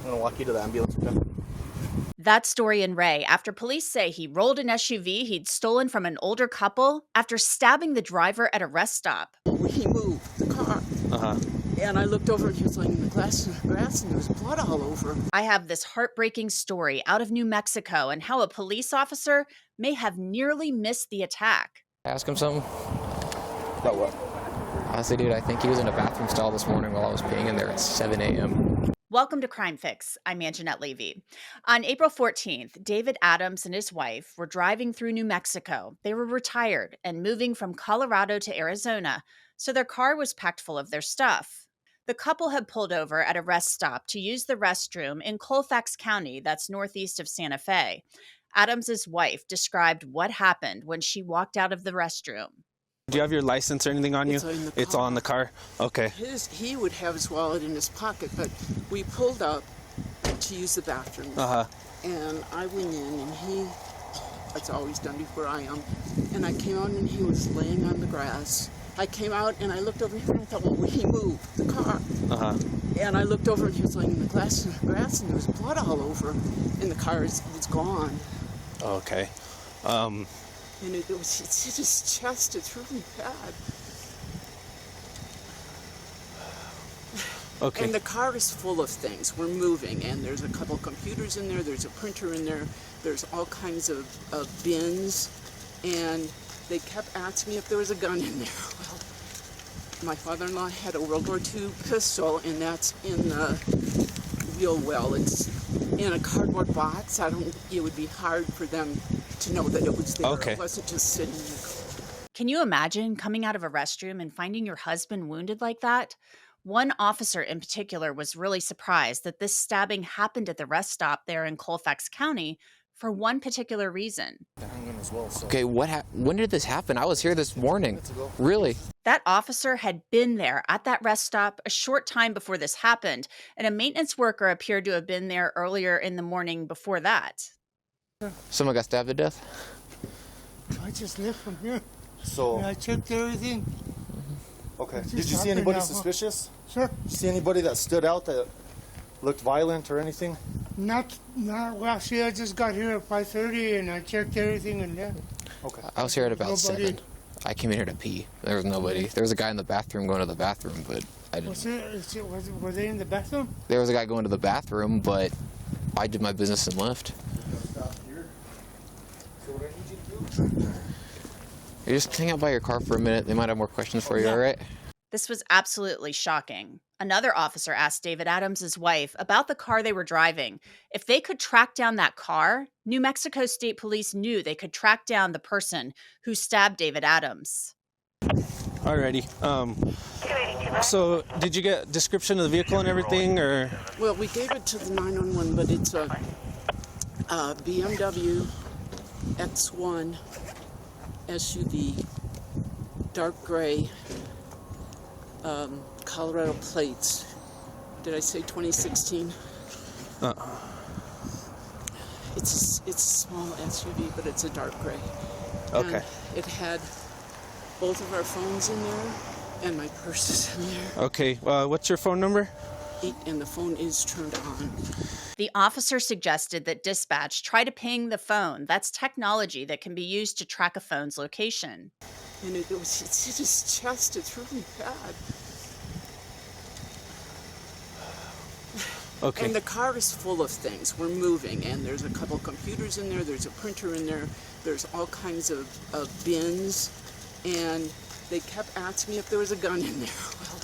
gonna walk you to the ambulance. Okay? That's Dorien Ray after police say he rolled an SUV he'd stolen from an older couple after stabbing the driver at a rest stop. He moved the car. And I looked over and he was laying in the grass and there was blood all over. I have this heartbreaking story out of New Mexico and how a police officer may have nearly missed the attack. Ask him something. About what? Honestly, dude, I think he was in a bathroom stall this morning while I was peeing in there at 7 a.m. Welcome to Crime Fix. I'm Angenette Levy. On April 14th, David Adams and his wife were driving through New Mexico. They were retired and moving from Colorado to Arizona, so their car was packed full of their stuff. The couple had pulled over at a rest stop to use the restroom in Colfax County, that's northeast of Santa Fe. Adams's wife described what happened when she walked out of the restroom. Do you have your license or anything on you? It's on the car. Okay. He would have his wallet in his pocket, but we pulled up to use the bathroom. And I went in, and that's always done before I am. And I came out, and he was laying on the grass. I came out, and I looked over here, and I thought, well, he moved the car. And I looked over, and he was laying in the grass, and there was blood all over, and the car was gone. Okay. And it was his chest. It's really bad. Okay. And the car is full of things. We're moving, and there's a couple computers in there. There's a printer in there. There's all kinds of bins. And they kept asking me if there was a gun in there. Well, my father-in-law had a World War II pistol, and that's in the wheel well. It's in a cardboard box. It would be hard for them to know that it was there. Okay. It wasn't just sitting in the car. Can you imagine coming out of a restroom and finding your husband wounded like that? One officer in particular was really surprised that this stabbing happened at the rest stop there in Colfax County for one particular reason. Okay, when did this happen? I was here this morning. Really? That officer had been there at that rest stop a short time before this happened, and a maintenance worker appeared to have been there earlier in the morning before that. Someone got stabbed to death? I just left from here. So, And I checked everything. okay. Just Did you see happened anybody now. suspicious? Sir, Did you see anybody that stood out that looked violent or anything? not well. See, I just got here at 5:30 and I checked everything and then. Okay. I was here at about Nobody. 7. I came in here to pee. There was nobody. There was a guy in the bathroom going to the bathroom, but I didn't. Were they in the bathroom? There was a guy going to the bathroom, but I did my business and left. You just hang out by your car for a minute. They might have more questions for you, all right? This was absolutely shocking. Another officer asked David Adams' wife about the car they were driving. If they could track down that car, New Mexico State Police knew they could track down the person who stabbed David Adams. Alrighty. So did you get a description of the vehicle and everything, or? Well, we gave it to the 911, but it's a BMW X1 SUV, dark gray, Colorado plates. Did I say 2016? It's a small SUV, but it's a dark gray. Okay. And it had both of our phones in there, and my purse is in there. Okay. What's your phone number? And the phone is turned on. The officer suggested that dispatch try to ping the phone. That's technology that can be used to track a phone's location. And it's his chest. It's really bad. Okay. And the car is full of things. We're moving, and there's a couple computers in there. There's a printer in there. There's all kinds of bins. And they kept asking me if there was a gun in there. Well,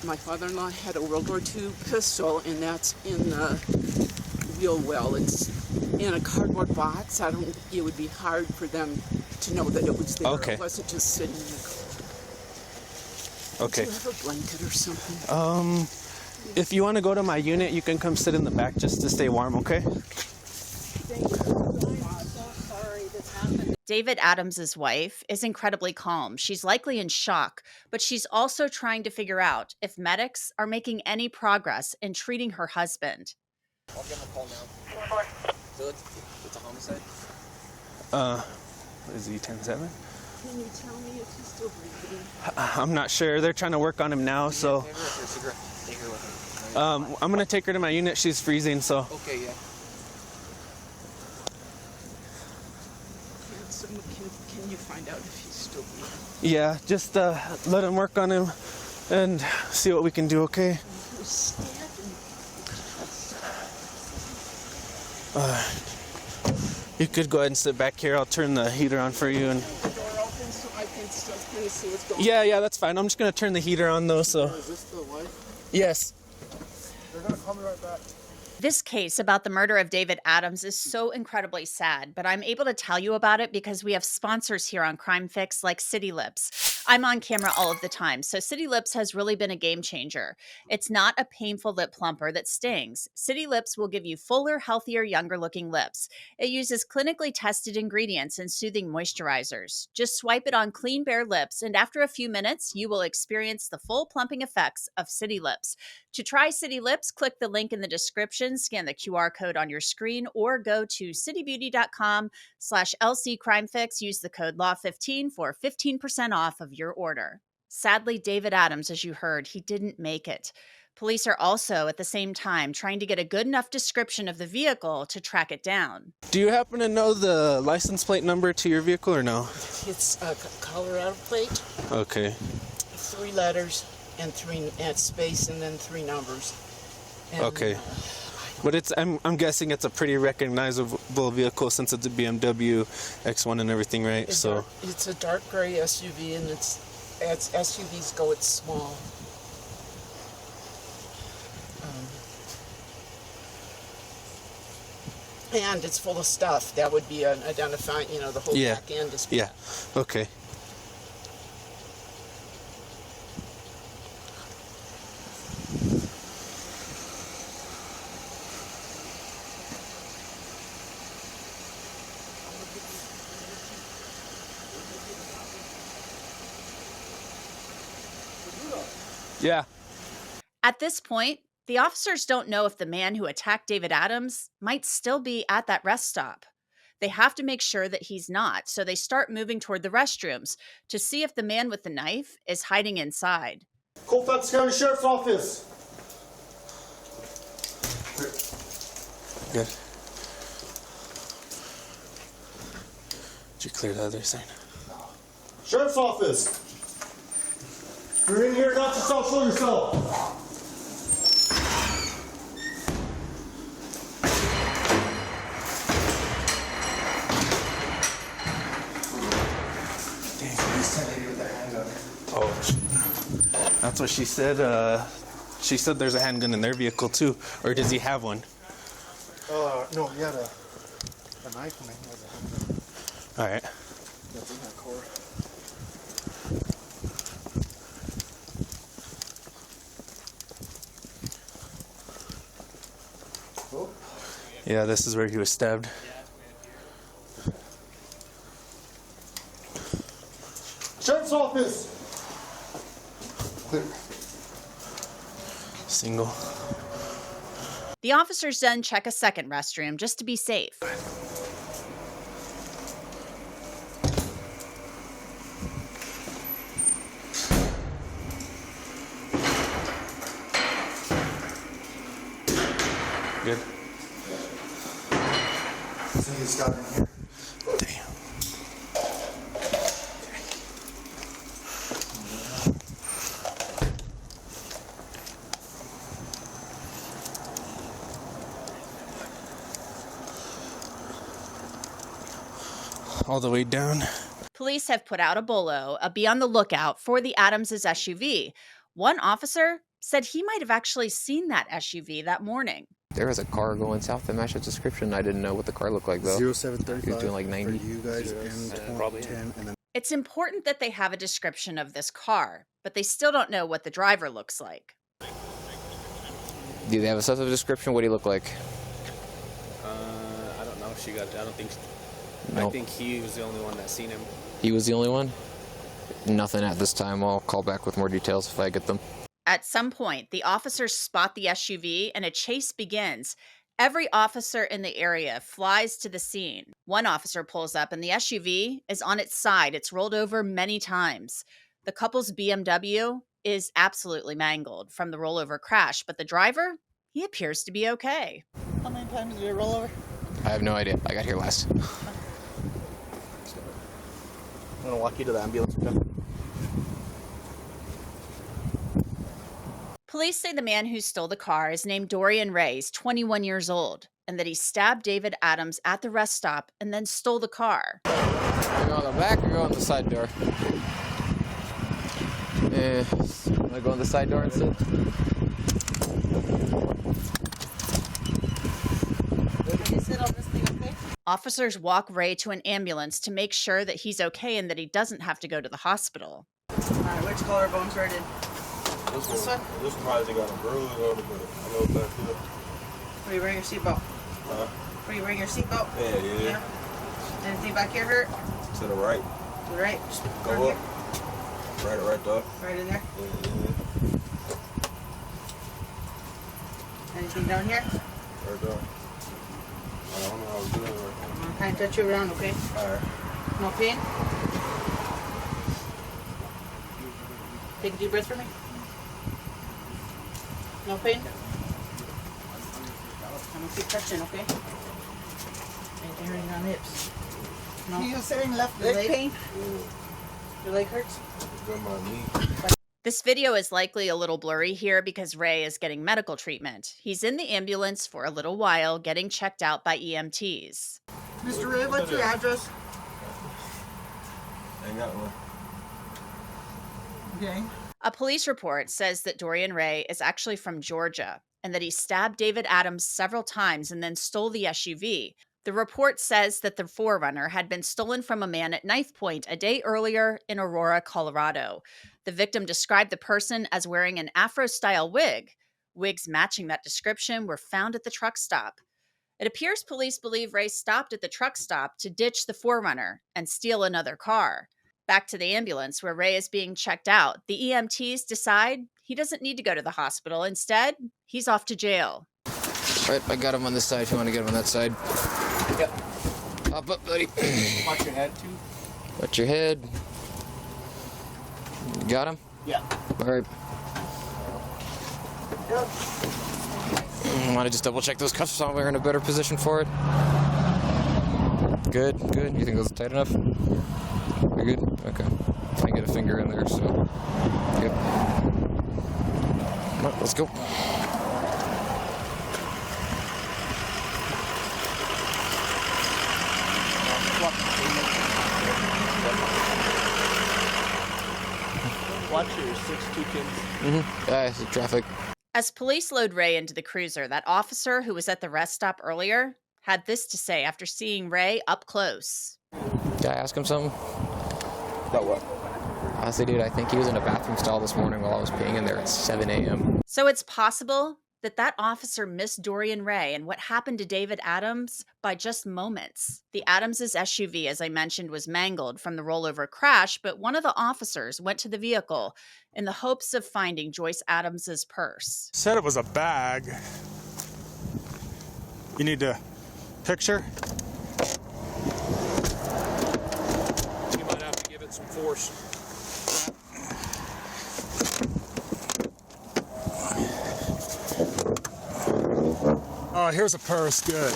my father-in-law had a World War II pistol, and that's in the wheel well. It's in a cardboard box. It would be hard for them to know that it was there. Okay. It wasn't just sitting in the car. Okay. Do you have a blanket or something? If you want to go to my unit, you can come sit in the back just to stay warm, okay? Thank you. I'm so sorry this happened. David Adams' wife is incredibly calm. She's likely in shock, but she's also trying to figure out if medics are making any progress in treating her husband. I'll give him a call now. So it's a homicide? What is he, 10-7? Can you tell me if he's still breathing? I'm not sure. They're trying to work on him now, so. Cigarette. Take her with her. I'm gonna take her to my unit. She's freezing, so. Okay, yeah. Can you find out if he's still bleeding? Yeah, just let him work on him and see what we can do, okay? He was stabbed in the chest. You could go ahead and sit back here. I'll turn the heater on for you. And The door open so I can still kind of see what's going on. yeah, that's fine. I'm just gonna turn the heater on though, so. Is this the wife? Yes. They're gonna call me right back. This case about the murder of David Adams is so incredibly sad, but I'm able to tell you about it because we have sponsors here on Crime Fix like City Lips. I'm on camera all of the time, so City Lips has really been a game changer. It's not a painful lip plumper that stings. City Lips will give you fuller, healthier, younger-looking lips. It uses clinically tested ingredients and soothing moisturizers. Just swipe it on clean, bare lips, and after a few minutes, you will experience the full plumping effects of City Lips. To try City Lips, click the link in the description, scan the QR code on your screen, or go to citybeauty.com/LCCrimeFix. Use the code LAW15 for 15% off of your order. Sadly, David Adams, as you heard, he didn't make it. Police are also at the same time trying to get a good enough description of the vehicle to track it down. Do you happen to know the license plate number to your vehicle or no? It's a Colorado plate, Okay. 3 letters and 3 space and then 3 numbers. And, Okay. But I'm guessing it's a pretty recognizable vehicle since it's a BMW X1 and everything, right? So it's a dark gray SUV, and it's as SUVs go, it's small. And it's full of stuff. That would be an identifying, the whole Yeah. back end is. yeah. Okay. Yeah. At this point, the officers don't know if the man who attacked David Adams might still be at that rest stop. They have to make sure that he's not, so they start moving toward the restrooms to see if the man with the knife is hiding inside. Colfax County Sheriff's Office. Good. Did you clear the other side? Sheriff's Office. You're in here not to self-show yourself. Oh, that's what she said. She said there's a handgun in their vehicle too, or does he have one? No, he had a knife and he has a handgun. All right. That's in that car. Oh. Yeah, this is where he was stabbed. Sheriff's Office. Clear. Single. The officers then check a second restroom just to be safe. Good. So he's got it in here. Damn. All the way down. Police have put out a bolo, be on the lookout for the Adams' SUV. One officer said he might have actually seen that SUV that morning. There was a car going south that matched the description. I didn't know what the car looked like though. 0735. He was doing like 90. For you guys and Probably. 10 and then. It's important that they have a description of this car, but they still don't know what the driver looks like. Do they have a substantive description? What do you look like? I don't know if she got. I don't think. No. I think he was the only one that seen him. He was the only one? Nothing at this time. I'll call back with more details if I get them. At some point, the officers spot the SUV and a chase begins. Every officer in the area flies to the scene. One officer pulls up and the SUV is on its side. It's rolled over many times. The couple's BMW is absolutely mangled from the rollover crash, but the driver, he appears to be okay. How many times did it roll over? I have no idea. I got here last. I'm gonna walk you to the ambulance. Okay? Police say the man who stole the car is named Dorien Ray, 21 years old, and that he stabbed David Adams at the rest stop and then stole the car. You go on the back or go on the side door? Yeah, I'm gonna go on the side door instead. Can you sit on this thing, okay? Officers walk Ray to an ambulance to make sure that he's okay and that he doesn't have to go to the hospital. Alright, which collarbone's hurting? This one? This probably got a bruise on it, but I know that's good. Where you wearing your seatbelt? Where you wearing your seatbelt? Yeah. Anything back here hurt? To the right. To the right? Just Go down up. Right there. Right in there? Yeah. Anything down here? Right there. I don't know how to do it right I'm kind of touch you around, okay? now. Alright. No pain? Take a deep breath for me. No pain? I'm gonna keep touching, okay? Anything hurting on the hips? No. You saying left Your leg pain? Your leg hurts? It's on my knee. This video is likely a little blurry here because Ray is getting medical treatment. He's in the ambulance for a little while getting checked out by EMTs. Mr. Ray, what's your address? Ain't got one. Okay. A police report says that Dorien Ray is actually from Georgia and that he stabbed David Adams several times and then stole the SUV. The report says that the 4Runner had been stolen from a man at Knife Point a day earlier in Aurora, Colorado. The victim described the person as wearing an Afro-style wig. Wigs matching that description were found at the truck stop. It appears police believe Ray stopped at the truck stop to ditch the 4Runner and steal another car. Back to the ambulance where Ray is being checked out, the EMTs decide he doesn't need to go to the hospital. Instead, he's off to jail. All right, I got him on this side if you want to get him on that side. Yep. Hop up, buddy. Watch your head, too. Watch your head. Got him? Yeah. All right. Want to just double check those cuffs so we're in a better position for it? Good. You think those are tight enough? You're good? Okay. I can get a finger in there, so. Good. Come on, let's go. Watch your 6'2" kids. I see traffic. As police load Ray into the cruiser, that officer who was at the rest stop earlier had this to say after seeing Ray up close. Did I ask him something? About what? Honestly, dude, I think he was in a bathroom stall this morning while I was peeing in there at 7 a.m. So it's possible that officer missed Dorien Ray and what happened to David Adams by just moments. The Adams' SUV, as I mentioned, was mangled from the rollover crash, but one of the officers went to the vehicle in the hopes of finding Joyce Adams' purse. Said it was a bag. You need to picture? You might have to give it some force. Oh, here's a purse. Good.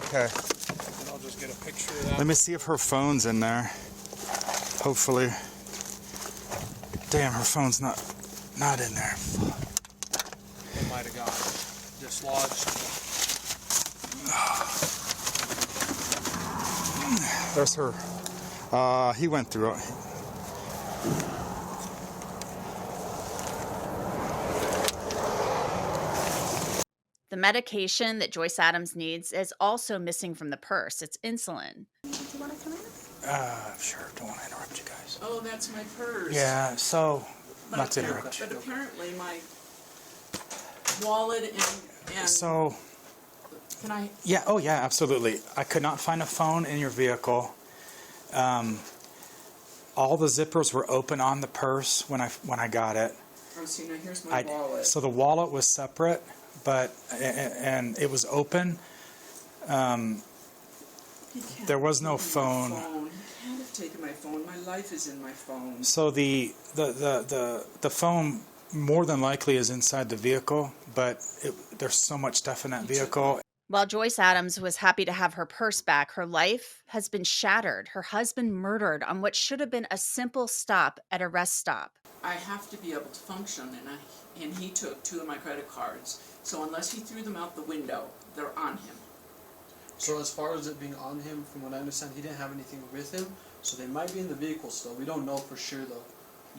Okay. And I'll just get a picture of that. Let me see if her phone's in there. Hopefully. Damn, her phone's not in there. It might have got dislodged. There's her. He went through it. The medication that Joyce Adams needs is also missing from the purse. It's insulin. Do you want to come in? Sure. Don't want to interrupt you guys. Oh, that's my purse. Yeah, so, But not to interrupt you. But apparently my wallet and So, can I? yeah, oh yeah, absolutely. I could not find a phone in your vehicle. All the zippers were open on the purse when I got it. Oh, see, now here's my wallet. So the wallet was separate, but and it was open. There was no phone. He can't have taken my phone. My life is in my phone. So the phone more than likely is inside the vehicle, but there's so much stuff in that vehicle. While Joyce Adams was happy to have her purse back, her life has been shattered. Her husband murdered on what should have been a simple stop at a rest stop. I have to be able to function, and he took 2 of my credit cards. So unless he threw them out the window, they're on him. So as far as it being on him, from what I understand, he didn't have anything with him. So they might be in the vehicle still. We don't know for sure though.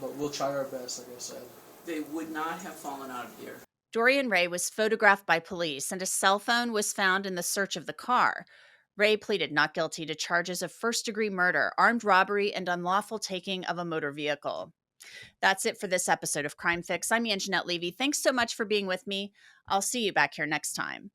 But we'll try our best, like I said. They would not have fallen out of here. Dorien Ray was photographed by police, and a cell phone was found in the search of the car. Ray pleaded not guilty to charges of first-degree murder, armed robbery, and unlawful taking of a motor vehicle. That's it for this episode of Crime Fix. I'm Angenette Levy. Thanks so much for being with me. I'll see you back here next time.